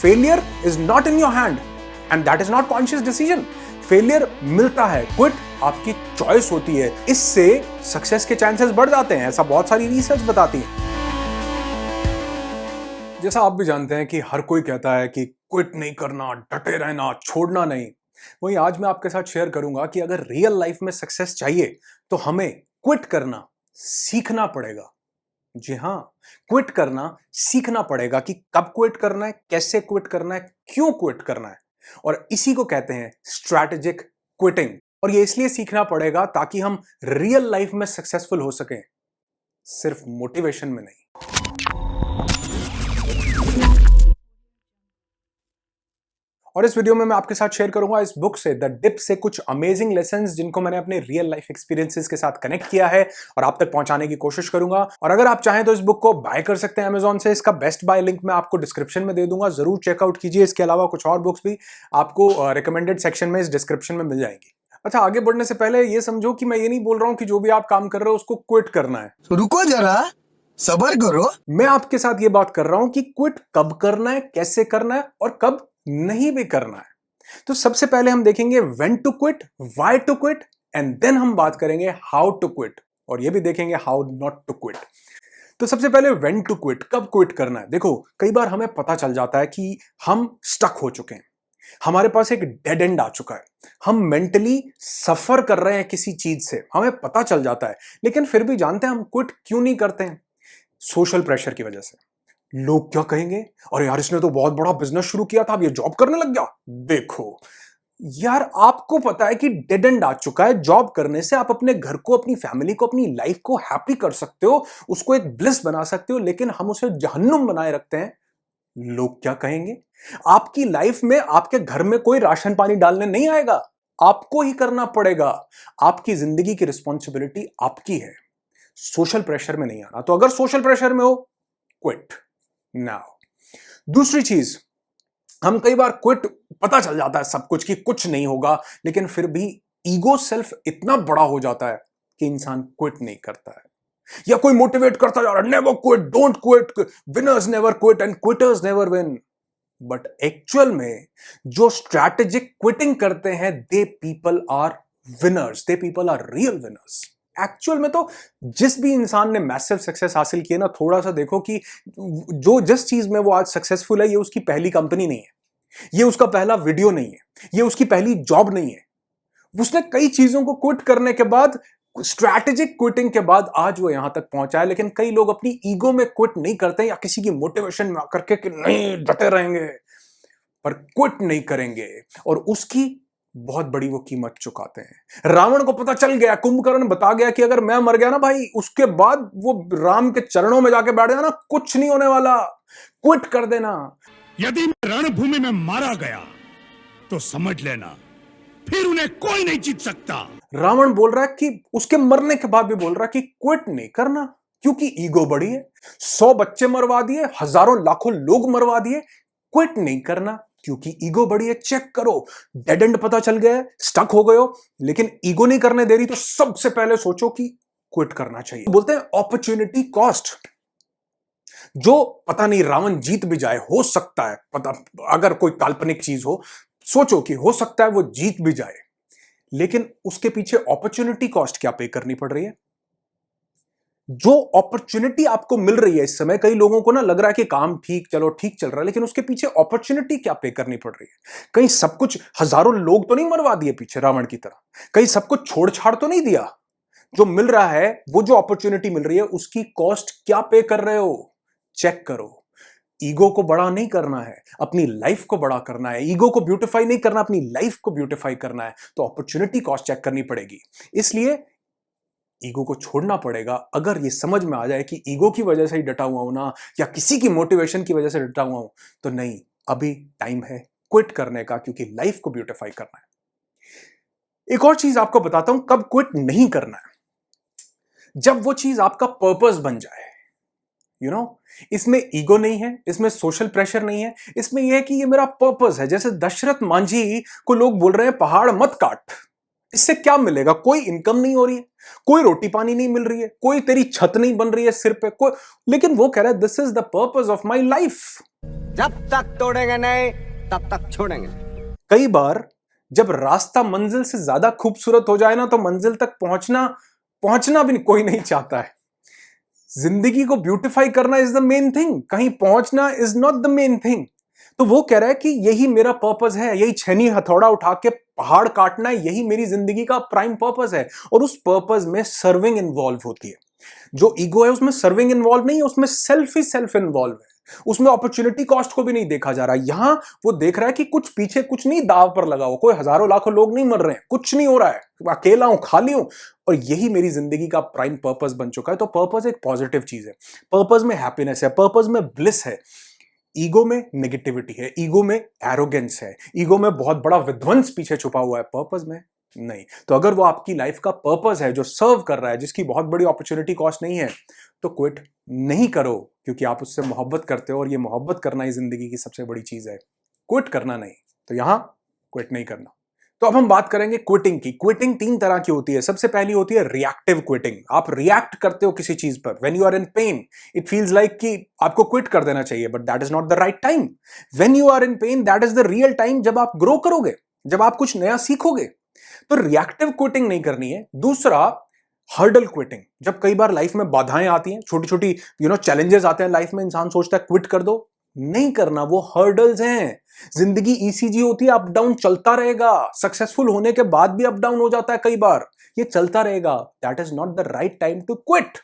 Failure is not in your hand and that is not conscious decision. Failure मिलता है, quit आपकी choice होती है। इससे सक्सेस के चांसेस बढ़ जाते हैं, ऐसा बहुत सारी रिसर्च बताती है। जैसा आप भी जानते हैं कि हर कोई कहता है कि क्विट नहीं करना, डटे रहना, छोड़ना नहीं। वही आज मैं आपके साथ शेयर करूंगा कि अगर रियल लाइफ में सक्सेस चाहिए तो हमें क्विट करना सीखना पड़ेगा। जी हां, क्विट करना सीखना पड़ेगा कि कब क्विट करना है, कैसे क्विट करना है, क्यों क्विट करना है। और इसी को कहते हैं स्ट्रैटेजिक क्विटिंग। और ये इसलिए सीखना पड़ेगा ताकि हम रियल लाइफ में सक्सेसफुल हो सकें, सिर्फ मोटिवेशन में नहीं। और इस वीडियो में मैं आपके साथ शेयर करूंगा इस बुक से, द डिप से, कुछ अमेजिंग लेसन्स जिनको मैंने अपने रियल लाइफ एक्सपीरियंसेस के साथ कनेक्ट किया है और आप तक पहुंचाने की कोशिश करूंगा। और अगर आप चाहें तो इस बुक को बाय कर सकते हैं अमेजॉन से। इसका बेस्ट बाय लिंक मैं आपको डिस्क्रिप्शन में दे दूंगा, जरूर चेकआउट कीजिए। इसके अलावा कुछ और बुक्स भी आपको रिकमेंडेड सेक्शन में, इस डिस्क्रिप्शन में मिल जाएंगी। अच्छा, आगे बढ़ने से पहले ये समझो कि मैं ये नहीं बोल रहा हूं कि जो भी आप काम कर रहे हो उसको क्विट करना है। तो रुको जरा, सब्र करो। मैं आपके साथ ये बात कर रहा हूं कि क्विट कब करना है, कैसे करना है और कब नहीं भी करना है। तो सबसे पहले हम देखेंगे when to quit, why to quit, and then हम बात करेंगे हाउ टू क्विट, और ये भी देखेंगे हाउ नॉट टू क्विट। तो सबसे पहले व्हेन टू क्विट, कब क्विट करना है। देखो, कई बार हमें पता चल जाता है कि हम स्टक हो चुके हैं, हमारे पास एक डेड एंड आ चुका है, हम मेंटली सफर कर रहे हैं किसी चीज से, हमें पता चल जाता है, लेकिन फिर भी जानते हैं हम क्विट क्यों नहीं करते हैं। सोशल प्रेशर की वजह से। लोग क्या कहेंगे, और यार इसने तो बहुत बड़ा बिजनेस शुरू किया था, अब ये जॉब करने लग गया। देखो यार, आपको पता है कि डेड एंड आ चुका है। जॉब करने से आप अपने घर को, अपनी फैमिली को, अपनी लाइफ को हैप्पी कर सकते हो, उसको एक ब्लिस बना सकते हो, लेकिन हम उसे जहन्नुम बनाए रखते हैं। लोग क्या कहेंगे। आपकी लाइफ में, आपके घर में कोई राशन पानी डालने नहीं आएगा, आपको ही करना पड़ेगा। आपकी जिंदगी की रिस्पॉन्सिबिलिटी आपकी है, सोशल प्रेशर में नहीं आना। तो अगर सोशल प्रेशर में हो, क्विट नाउ। दूसरी चीज, हम कई बार क्विट, पता चल जाता है सब कुछ कि कुछ नहीं होगा, लेकिन फिर भी ईगो सेल्फ इतना बड़ा हो जाता है कि इंसान क्विट नहीं करता है। या कोई मोटिवेट करता जा रहा है, never quit, don't quit, winners never quit and quitters never win. But actual में जो स्ट्रैटेजिक क्विटिंग करते हैं, they people are winners, they people are real winners. Actual में तो जिस भी इंसान ने मैसिव सक्सेस हासिल किया ना, थोड़ा सा देखो कि जो जिस चीज में वो आज सक्सेसफुल है, ये उसकी पहली कंपनी नहीं है, ये उसका पहला वीडियो नहीं है, ये उसकी पहली जॉब नहीं है। उसने कई चीजों को क्विट करने के बाद, स्ट्रैटेजिक क्विटिंग के बाद आज वो यहां तक पहुंचा है। लेकिन कई लोग अपनी ईगो में क्विट नहीं करते या किसी की मोटिवेशन में आकर के कि नहीं, डटे रहेंगे, पर क्विट नहीं करेंगे, और उसकी बहुत बड़ी वो कीमत चुकाते हैं। रावण को पता चल गया, कुंभकर्ण बता गया कि अगर मैं मर गया ना भाई, उसके बाद वो राम के चरणों में जाके बैठ जाना, कुछ नहीं होने वाला, क्विट कर देना। यदि मैं रणभूमि में मारा गया तो समझ लेना फिर उन्हें कोई नहीं जीत सकता। रावण बोल रहा है कि उसके मरने के बाद भी बोल रहा है कि क्विट नहीं करना, क्योंकि ईगो बड़ी है। 100 बच्चे मरवा दिए, हजारों लाखों लोग मरवा दिए, क्विट नहीं करना क्योंकि ईगो बड़ी है। चेक करो, डेड एंड पता चल गया है, स्टक हो गए हो, लेकिन ईगो नहीं करने दे रही, तो सबसे पहले सोचो कि क्विट करना चाहिए। बोलते हैं अपॉर्चुनिटी कॉस्ट। जो पता नहीं, रावण जीत भी जाए, हो सकता है, पता, अगर कोई काल्पनिक चीज हो, सोचो कि हो सकता है वो जीत भी जाए, लेकिन उसके पीछे अपॉर्चुनिटी कॉस्ट क्या पे करनी पड़ रही है। जो अपॉर्चुनिटी आपको मिल रही है इस समय, कई लोगों को ना लग रहा है कि काम ठीक, चलो ठीक चल रहा है, लेकिन उसके पीछे अपॉर्चुनिटी क्या पे करनी पड़ रही है। कहीं सब कुछ, हजारों लोग तो नहीं मरवा दिए पीछे रावण की तरह, कहीं सब कुछ छोड़ छाड़ तो नहीं दिया। जो मिल रहा है, वो जो अपॉर्चुनिटी मिल रही है, उसकी कॉस्ट क्या पे कर रहे हो, चेक करो। ईगो को बड़ा नहीं करना है, अपनी लाइफ को बड़ा करना है। ईगो को ब्यूटिफाई नहीं करना, अपनी लाइफ को ब्यूटिफाई करना है, तो अपॉर्चुनिटी कॉस्ट चेक करनी पड़ेगी। इसलिए ईगो को छोड़ना पड़ेगा। अगर ये समझ में आ जाए कि ईगो की वजह से ही डटा हुआ हूं ना, या किसी की मोटिवेशन की वजह से डटा हुआ हूं, तो नहीं, अभी टाइम है क्विट करने का, क्योंकि लाइफ को ब्यूटिफाई करना है। एक और चीज आपको बताता हूं कब क्विट नहीं करना है। जब वो चीज आपका पर्पस बन जाए। इसमें ईगो नहीं है, इसमें सोशल प्रेशर नहीं है, इसमें यह है कि ये मेरा पर्पस है। जैसे दशरथ मांझी को लोग बोल रहे हैं पहाड़ मत काट, इससे क्या मिलेगा? कोई इनकम नहीं हो रही है, कोई रोटी पानी नहीं मिल रही है, कोई तेरी छत नहीं बन रही है सिर पे, कोई, लेकिन वो कह रहा है this is the purpose of my life. जब तक तोड़ेंगे नहीं तब तक छोड़ेंगे। कई बार जब रास्ता मंजिल से ज्यादा खूबसूरत हो जाए ना, तो मंजिल तक पहुंचना भी कोई नहीं चाहता है। जिंदगी को ब्यूटिफाई करना इज द मेन थिंग, कहीं पहुंचना is not the main thing. तो वो कह रहा है कि यही मेरा पर्पस है, यही छेनी हथौड़ा उठा के पहाड़ काटना है, यही मेरी जिंदगी का प्राइम पर्पस है। और उस पर्पस में सर्विंग इन्वॉल्व होती है। जो ईगो है उसमें सर्विंग इन्वॉल्व नहीं है, उसमें सेल्फ ही सेल्फ इन्वॉल्व है। उसमें अपॉर्चुनिटी कॉस्ट को भी नहीं देखा जा रहा। यहां वो देख रहा है कि कुछ पीछे कुछ नहीं दाव पर लगा हुआ, कोई हजारों लाखों लोग नहीं मर रहे हैं, कुछ नहीं हो रहा है, अकेला हूं, खाली हूं, और यही मेरी जिंदगी का प्राइम पर्पस बन चुका है। तो पर्पस एक पॉजिटिव चीज है, पर्पस में हैप्पीनेस है, पर्पस में ब्लिस है। ईगो में नेगेटिविटी है, ईगो में एरोगेंस है, ईगो में बहुत बड़ा विध्वंस पीछे छुपा हुआ है, पर्पस में नहीं। तो अगर वो आपकी लाइफ का पर्पस है जो सर्व कर रहा है, जिसकी बहुत बड़ी अपॉर्चुनिटी कॉस्ट नहीं है, तो क्विट नहीं करो, क्योंकि आप उससे मोहब्बत करते हो और ये मोहब्बत करना ही जिंदगी की सबसे बड़ी चीज है, क्विट करना नहीं। तो यहां क्विट नहीं करना। तो अब हम बात करेंगे क्विटिंग की। क्विटिंग 3 तरह की होती है। सबसे पहली होती है रिएक्टिव क्विटिंग। आप रिएक्ट करते हो किसी चीज पर। When you are in pain it feels like कि आपको क्विट कर देना चाहिए, but that is not the right time. When you are in pain that is the real time, जब आप ग्रो करोगे, जब आप कुछ नया सीखोगे। तो रिएक्टिव क्विटिंग नहीं करनी है। दूसरा हर्डल क्विटिंग, जब कई बार लाइफ में बाधाएं आती हैं, छोटी छोटी चैलेंजेस आते हैं लाइफ में, इंसान सोचता है क्विट कर दो, नहीं करना, वो हर्डल्स हैं। जिंदगी ईसीजी होती है, अप डाउन चलता रहेगा। सक्सेसफुल होने के बाद भी अप डाउन हो जाता है कई बार, ये चलता रहेगा। That is not the right time to quit.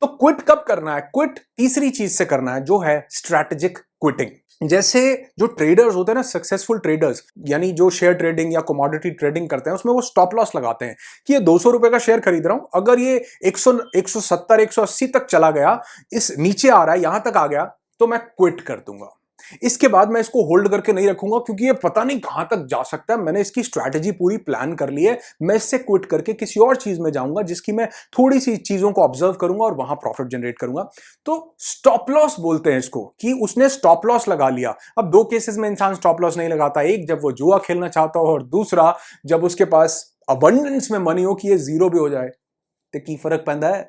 तो क्विट कब करना है? क्विट तीसरी चीज से करना है, जो है स्ट्रैटेजिक क्विटिंग। जैसे जो ट्रेडर्स होते हैं ना, सक्सेसफुल ट्रेडर्स, यानी जो शेयर ट्रेडिंग या कमोडिटी ट्रेडिंग करते हैं, उसमें वो स्टॉप लॉस लगाते हैं कि ये 200 रुपए का शेयर खरीद रहा हूं, अगर ये 170 180 तक चला गया, इस नीचे आ रहा है, यहां तक आ गया, तो मैं क्विट कर दूंगा। इसके बाद मैं इसको होल्ड करके नहीं रखूंगा, क्योंकि ये पता नहीं कहां तक जा सकता है। मैंने इसकी स्ट्रैटेजी पूरी प्लान कर ली है। मैं इससे क्विट करके किसी और चीज में जाऊंगा, जिसकी मैं थोड़ी सी चीजों को ऑब्जर्व करूंगा और वहां प्रॉफिट जनरेट करूंगा। तो स्टॉप लॉस बोलते हैं इसको, कि उसने स्टॉप लॉस लगा लिया। अब 2 केसेस में इंसान स्टॉप लॉस नहीं लगाता। एक, जब वो जुआ खेलना चाहता हो, और दूसरा, जब उसके पास अबंडेंस में मनी हो कि ये जीरो भी हो जाए, तो की फर्क पैदा है।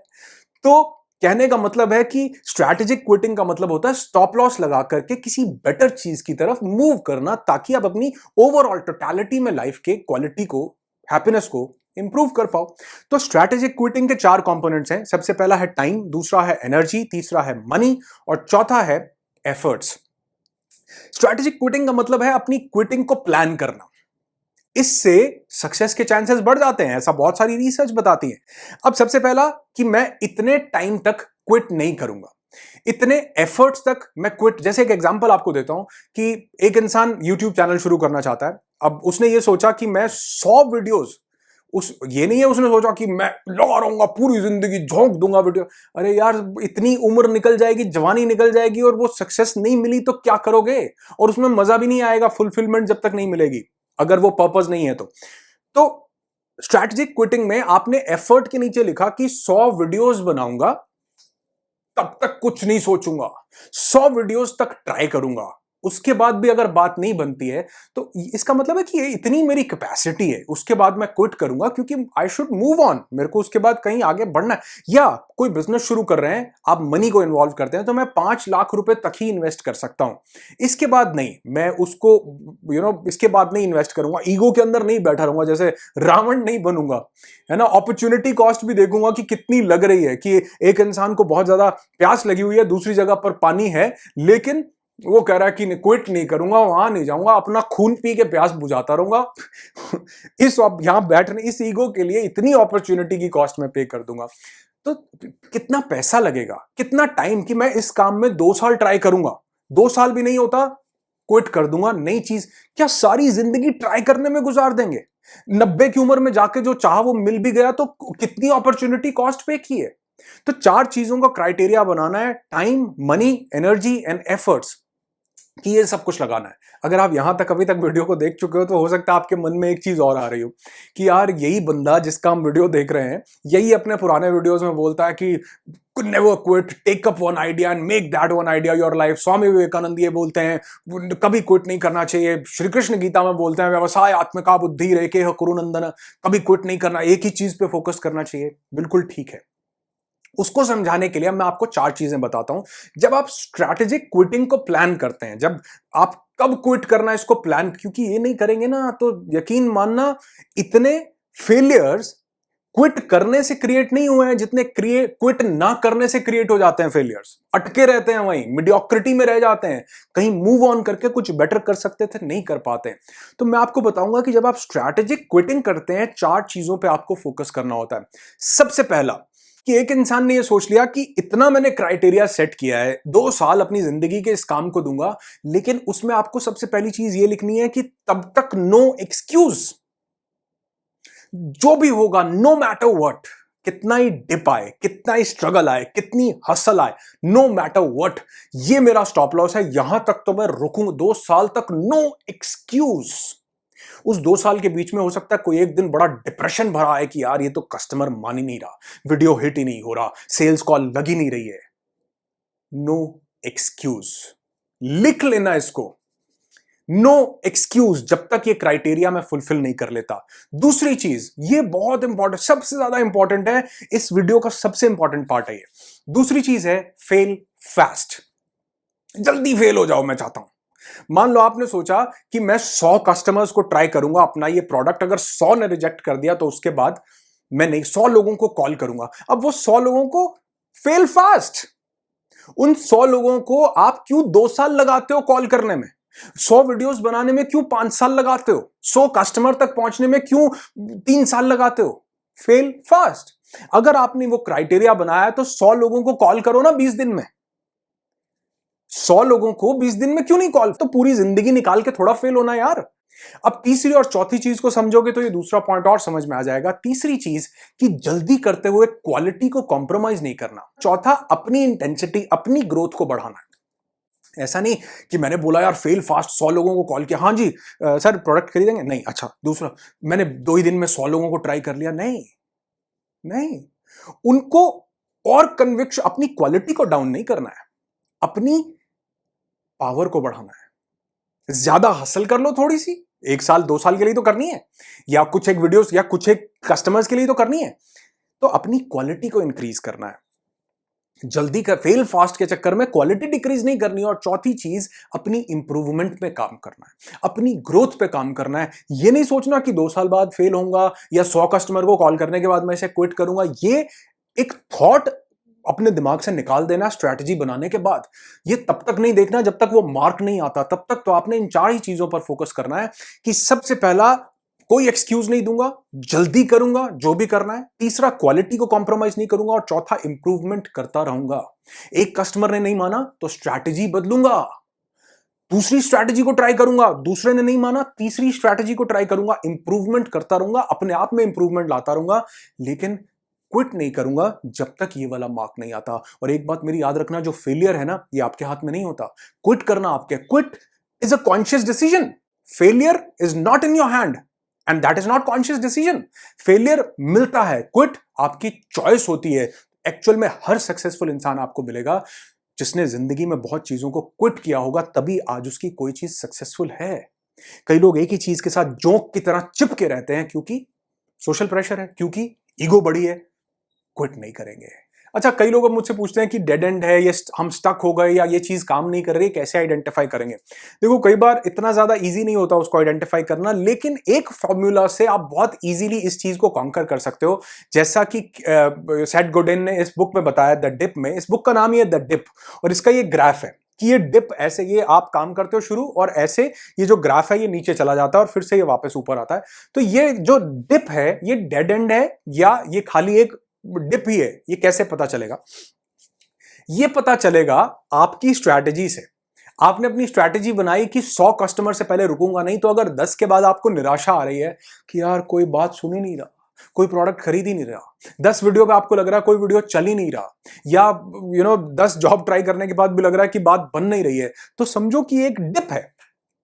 तो कहने का मतलब है कि स्ट्रैटेजिक क्विटिंग का मतलब होता है स्टॉप लॉस लगा करके किसी बेटर चीज की तरफ मूव करना, ताकि आप अपनी ओवरऑल टोटलिटी में लाइफ के क्वालिटी को, हैप्पीनेस को इंप्रूव कर पाओ। तो स्ट्रैटेजिक क्विटिंग के 4 कंपोनेंट्स हैं। सबसे पहला है टाइम, दूसरा है एनर्जी, तीसरा है मनी, और चौथा है एफर्ट्स। स्ट्रैटेजिक क्विटिंग का मतलब है अपनी क्विटिंग को प्लान करना। इससे सक्सेस के चांसेस बढ़ जाते हैं, ऐसा बहुत सारी रिसर्च बताती है। अब सबसे पहला कि मैं इतने टाइम तक क्विट नहीं करूंगा, इतने एफर्ट्स तक मैं क्विट। जैसे एक एग्जांपल आपको देता हूं कि एक इंसान यूट्यूब चैनल शुरू करना चाहता है। अब उसने ये सोचा कि मैं 100 वीडियोस, ये नहीं है उसने सोचा कि मैं लगा रहूंगा, पूरी जिंदगी झोंक दूंगा वीडियो। अरे यार, इतनी उम्र निकल जाएगी, जवानी निकल जाएगी, और वो सक्सेस नहीं मिली तो क्या करोगे? और उसमें मजा भी नहीं आएगा, फुलफिलमेंट जब तक नहीं मिलेगी, अगर वो पर्पस नहीं है तो स्ट्रैटेजिक क्विटिंग में आपने एफर्ट के नीचे लिखा कि 100 वीडियोस बनाऊंगा, तब तक कुछ नहीं सोचूंगा, 100 वीडियोस तक ट्राई करूंगा, उसके बाद भी अगर बात नहीं बनती है, तो इसका मतलब है कि ये इतनी मेरी कैपेसिटी है, उसके बाद मैं क्विट करूंगा, क्योंकि आई शुड मूव ऑन, मेरे को उसके बाद कहीं आगे बढ़ना है। या कोई बिजनेस शुरू कर रहे हैं, आप मनी को इन्वॉल्व करते हैं, तो मैं 5 लाख रुपए तक ही इन्वेस्ट कर सकता हूं, इसके बाद नहीं। मैं उसको इसके बाद नहीं इन्वेस्ट करूंगा, ईगो के अंदर नहीं बैठा रहूंगा, जैसे रावण नहीं बनूंगा, है ना। अपॉर्चुनिटी कॉस्ट भी देखूंगा कि कितनी लग रही है, कि एक इंसान को बहुत ज्यादा प्यास लगी हुई है, दूसरी जगह पर पानी है, लेकिन वो कह रहा है कि क्विट नहीं करूंगा, वहां नहीं जाऊंगा, अपना खून पी के प्यास बुझाता रहूंगा। इस यहां बैठने, इस ईगो के लिए इतनी अपॉर्चुनिटी की कॉस्ट में पे कर दूंगा। तो कितना पैसा लगेगा, कितना टाइम, कि मैं इस काम में 2 साल ट्राई करूंगा, 2 साल भी नहीं होता, क्विट कर दूंगा। नई चीज, क्या सारी जिंदगी ट्राई करने में गुजार देंगे? 90 की उम्र में जाके जो चाह वो मिल भी गया, तो कितनी अपॉर्चुनिटी कॉस्ट पे की है? तो 4 चीजों का क्राइटेरिया बनाना है, time, money, energy and efforts. कि ये सब कुछ लगाना है। अगर आप यहां तक अभी तक वीडियो को देख चुके हो तो हो सकता है आपके मन में एक चीज और आ रही हो कि यार यही बंदा जिसका हम वीडियो देख रहे हैं यही अपने पुराने वीडियोस में बोलता है कि never quit, take up one idea and make that one idea your life. Swami Vivekananda ये बोलते हैं कभी क्विट नहीं करना चाहिए। श्री कृष्ण गीता में बोलते हैं व्यवसाय आत्मका बुद्धि रेके कुरुनंदन, कभी क्विट नहीं करना, एक ही चीज पे फोकस करना चाहिए। बिल्कुल ठीक है। उसको समझाने के लिए मैं आपको 4 चीजें बताता हूं। जब आप स्ट्रैटेजिक क्विटिंग को प्लान करते हैं, जब आप कब क्विट करना है इसको प्लान, क्योंकि ये नहीं करेंगे ना तो यकीन मानना इतने फेलियर्स क्विट करने से क्रिएट नहीं हुए हैं जितने क्विट ना करने से क्रिएट हो जाते हैं। फेलियर्स अटके रहते हैं वहीं, मीडियोक्रिटी में रह जाते हैं, कहीं मूव ऑन करके कुछ बेटर कर सकते थे, नहीं कर पाते। तो मैं आपको बताऊंगा कि जब आप स्ट्रैटेजिक क्विटिंग करते हैं 4 चीजों पे आपको फोकस करना होता है। सबसे पहला कि एक इंसान ने ये सोच लिया कि इतना मैंने क्राइटेरिया सेट किया है, 2 साल अपनी जिंदगी के इस काम को दूंगा, लेकिन उसमें आपको सबसे पहली चीज ये लिखनी है कि तब तक नो एक्सक्यूज। जो भी होगा, नो मैटर व्हाट, कितना ही डिप आए, कितना ही स्ट्रगल आए, कितनी हसल आए, नो मैटर व्हाट, ये मेरा स्टॉप लॉस है, यहां तक तो मैं रुकूंगा। 2 साल तक नो एक्सक्यूज। उस 2 साल के बीच में हो सकता है कोई एक दिन बड़ा डिप्रेशन भरा है कि यार ये तो कस्टमर मान ही नहीं रहा, वीडियो हिट ही नहीं हो रहा, सेल्स कॉल लग ही नहीं रही है। नो एक्सक्यूज, लिख लेना इसको। नो एक्सक्यूज जब तक ये क्राइटेरिया मैं फुलफिल नहीं कर लेता। दूसरी चीज, ये बहुत इंपॉर्टेंट, सबसे ज्यादा इंपॉर्टेंट है, इस वीडियो का सबसे इंपॉर्टेंट पार्ट है ये। दूसरी चीज है फेल फास्ट। जल्दी फेल हो जाओ मैं चाहता हूं। मान लो आपने सोचा कि मैं 100 कस्टमर्स को ट्राई करूंगा अपना ये प्रोडक्ट, अगर 100 ने रिजेक्ट कर दिया तो उसके बाद मैं नहीं 100 लोगों को कॉल करूंगा। अब वो 100 लोगों को फेल फास्ट। उन 100 लोगों को आप क्यों 2 साल लगाते हो कॉल करने में? 100 वीडियोस बनाने में क्यों 5 साल लगाते हो? 100 कस्टमर तक पहुंचने में क्यों 3 साल लगाते हो? Fail fast. अगर आपने वो क्राइटेरिया बनाया तो 100 लोगों को कॉल करो ना 20 दिन में। 100 लोगों को 20 दिन में क्यों नहीं कॉल? तो पूरी जिंदगी निकाल के थोड़ा फेल होना यार। अब तीसरी और चौथी चीज को समझोगे तो ये दूसरा पॉइंट और समझ में आ जाएगा। तीसरी चीज कि जल्दी करते हुए क्वालिटी को कॉम्प्रोमाइज नहीं करना। चौथा, अपनी इंटेंसिटी, अपनी ग्रोथ को बढ़ाना है। ऐसा नहीं कि मैंने बोला यार फेल फास्ट, 100 लोगों को कॉल किया, हाँ जी सर प्रोडक्ट खरीदेंगे, नहीं, अच्छा दूसरा मैंने 2 ही दिन में 100 लोगों को ट्राई कर लिया, नहीं नहीं। उनको और कन्विक्शन, अपनी क्वालिटी को डाउन नहीं करना है, अपनी पावर को बढ़ाना है। ज्यादा हसल कर लो थोड़ी सी, 1 साल 2 साल के लिए तो करनी है, या कुछ एक वीडियोस या कुछ एक कस्टमर्स के लिए तो करनी है। तो अपनी क्वालिटी को इंक्रीज करना है। जल्दी कर, फेल फास्ट के चक्कर में क्वालिटी डिक्रीज नहीं करनी है। और चौथी चीज, अपनी इंप्रूवमेंट पे काम करना है, अपनी ग्रोथ पे काम करना है। ये नहीं सोचना कि 2 साल बाद फेल होऊंगा या 100 कस्टमर को कॉल करने के बाद मैं इसे क्विट करूंगा। ये एक थॉट अपने दिमाग से निकाल देना स्ट्रैटेजी बनाने के बाद। ये तब तक नहीं देखना जब तक वो मार्क नहीं आता। तब तक तो आपने इन 4 ही चीजों पर फोकस करना है कि सबसे पहला, कोई एक्सक्यूज नहीं दूंगा, जल्दी करूंगा जो भी करना है। तीसरा, क्वालिटी को कॉम्प्रोमाइज नहीं करूंगा। और चौथा, इंप्रूवमेंट करता रहूंगा। एक कस्टमर ने नहीं माना तो स्ट्रैटेजी बदलूंगा, दूसरी स्ट्रैटेजी को ट्राई करूंगा, दूसरे ने नहीं माना तीसरी स्ट्रैटेजी को ट्राई करूंगा। इंप्रूवमेंट करता रहूंगा, अपने आप में इंप्रूवमेंट लाता रहूंगा, लेकिन क्विट नहीं करूंगा जब तक ये वाला मार्क नहीं आता। और एक बात मेरी याद रखना, जो फेलियर है ना, ये आपके हाथ में नहीं होता। क्विट करना आपके, quit is a conscious decision, failure is not in your hand and that is not conscious decision. Failure मिलता है, क्विट आपकी चॉइस होती है। एक्चुअल में हर सक्सेसफुल इंसान आपको मिलेगा जिसने जिंदगी में बहुत चीजों को क्विट किया होगा, तभी आज उसकी कोई चीज सक्सेसफुल है। कई लोग एक ही चीज के साथ जोंक की तरह चिपके रहते हैं, क्योंकि सोशल प्रेशर है, क्योंकि ईगो बड़ी है, क्विट नहीं करेंगे। अच्छा, कई लोग अब मुझसे पूछते हैं कि डेड एंड है, ये हम स्टक हो गए, या ये चीज काम नहीं कर रही, कैसे आइडेंटिफाई करेंगे? देखो, कई बार इतना ज्यादा इजी नहीं होता उसको आइडेंटिफाई करना, लेकिन एक फॉर्मूला से आप बहुत इजीली इस चीज को कॉन्कर कर सकते हो। जैसा कि सेथ गोडेन ने इस बुक में बताया, द डिप में। इस बुक का नाम ही है द डिप, और इसका ये ग्राफ है कि ये डिप ऐसे, ये आप काम करते हो शुरू, और ऐसे ये जो ग्राफ है ये नीचे चला जाता है और फिर से ये वापस ऊपर आता है। तो ये जो डिप है, ये डेड एंड है या ये खाली एक डिप ही है, ये कैसे पता चलेगा? ये पता चलेगा आपकी स्ट्रैटेजी से। आपने अपनी स्ट्रैटेजी बनाई कि 100 कस्टमर से पहले रुकूंगा नहीं, तो अगर 10 के बाद आपको निराशा आ रही है कि यार कोई बात सुन ही नहीं रहा, कोई प्रोडक्ट खरीद ही नहीं रहा, 10 वीडियो पे आपको लग रहा है कोई वीडियो चल ही नहीं रहा, या 10 जॉब ट्राई करने के बाद भी लग रहा है कि बात बन नहीं रही है, तो समझो कि एक डिप है।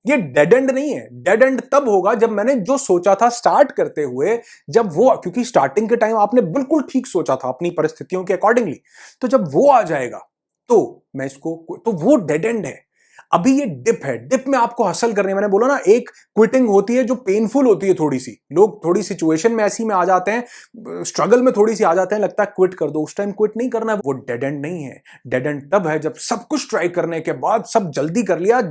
ये डेड एंड नहीं है। डेड एंड तब होगा जब मैंने जो सोचा था स्टार्ट करते हुए, जब वो, क्योंकि स्टार्टिंग के टाइम आपने बिल्कुल ठीक सोचा था अपनी परिस्थितियों के अकॉर्डिंगली, तो जब वो आ जाएगा तो मैं इसको, तो वो डेड एंड है। अभी ये डिप है। डिप में आपको हसल करनी है। मैंने बोला ना, एक क्विटिंग होती है जो पेनफुल होती है थोड़ी सी। लोग थोड़ी सिचुएशन में ऐसी में आ जाते हैं, स्ट्रगल में थोड़ी सी आ जाते हैं, लगता है क्विट कर दो, उस टाइम क्विट नहीं करना है। वो डेड एंड नहीं है। डेड एंड तब है जब सब कुछ ट्राई करने के बाद, सब जल्दी कर लिया,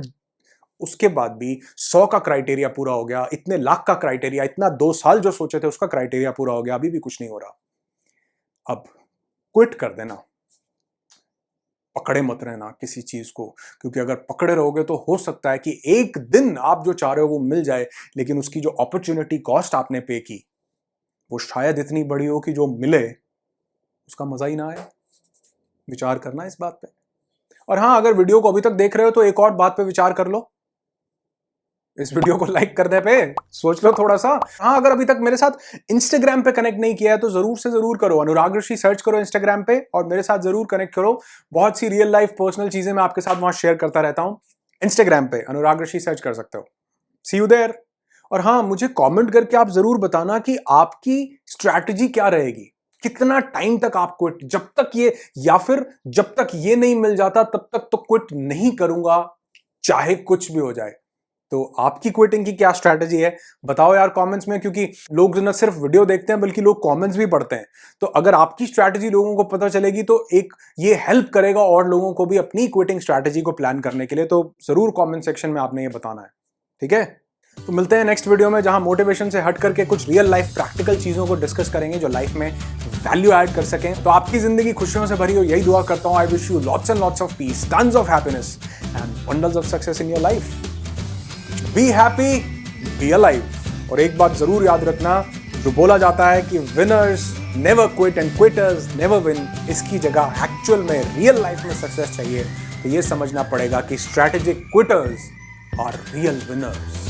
उसके बाद भी 100 का क्राइटेरिया पूरा हो गया, इतने लाख का क्राइटेरिया, इतना 2 साल जो सोचे थे उसका क्राइटेरिया पूरा हो गया, अभी भी कुछ नहीं हो रहा। अब क्विट कर देना, पकड़े मत रहना किसी चीज को, क्योंकि अगर पकड़े रहोगे तो हो सकता है कि एक दिन आप जो चाह रहे हो वो मिल जाए, लेकिन उसकी जो अपॉर्चुनिटी कॉस्ट आपने पे की वो शायद इतनी बड़ी हो कि जो मिले उसका मजा ही ना आए। विचार करना इस बात पे। और हाँ, अगर वीडियो को अभी तक देख रहे हो तो एक और बात पे विचार कर लो, इस वीडियो को लाइक करने पे सोच लो थोड़ा सा। हाँ, अगर अभी तक मेरे साथ इंस्टाग्राम पे कनेक्ट नहीं किया है तो जरूर से जरूर करो। अनुराग ऋषि सर्च करो इंस्टाग्राम पे और मेरे साथ जरूर कनेक्ट करो। बहुत सी रियल लाइफ पर्सनल चीजें मैं आपके साथ वहां शेयर करता रहता हूं। इंस्टाग्राम पे अनुराग ऋषि सर्च कर सकते हो। सी यू देयर। और हाँ, मुझे कॉमेंट करके आप जरूर बताना कि आपकी स्ट्रैटेजी क्या रहेगी, कितना टाइम तक आप क्विट, जब तक ये, या फिर जब तक ये नहीं मिल जाता तब तक तो क्विट नहीं करूंगा, चाहे कुछ भी हो जाए। तो आपकी क्विटिंग की क्या स्ट्रैटेजी है बताओ यार कमेंट्स में, क्योंकि लोग न सिर्फ वीडियो देखते हैं बल्कि लोग कमेंट्स भी पढ़ते हैं। तो अगर आपकी स्ट्रैटेजी लोगों को पता चलेगी तो एक ये हेल्प करेगा और लोगों को भी अपनी क्विटिंग स्ट्रैटेजी को प्लान करने के लिए। तो जरूर कमेंट सेक्शन में आपने ये बताना है, ठीक है। तो मिलते हैं नेक्स्ट वीडियो में, जहां मोटिवेशन से हट करके कुछ रियल लाइफ प्रैक्टिकल चीजों को डिस्कस करेंगे जो लाइफ में वैल्यू ऐड कर सकें। तो आपकी जिंदगी खुशियों से भरी हो, यही दुआ करता हूं। I wish you lots and lots of peace, tons of happiness and bundles of success in your life. Be happy, be alive. और एक बात जरूर याद रखना, जो बोला जाता है कि winners never quit and quitters never win, इसकी जगह एक्चुअल में रियल लाइफ में सक्सेस चाहिए तो ये समझना पड़ेगा कि strategic quitters are real winners.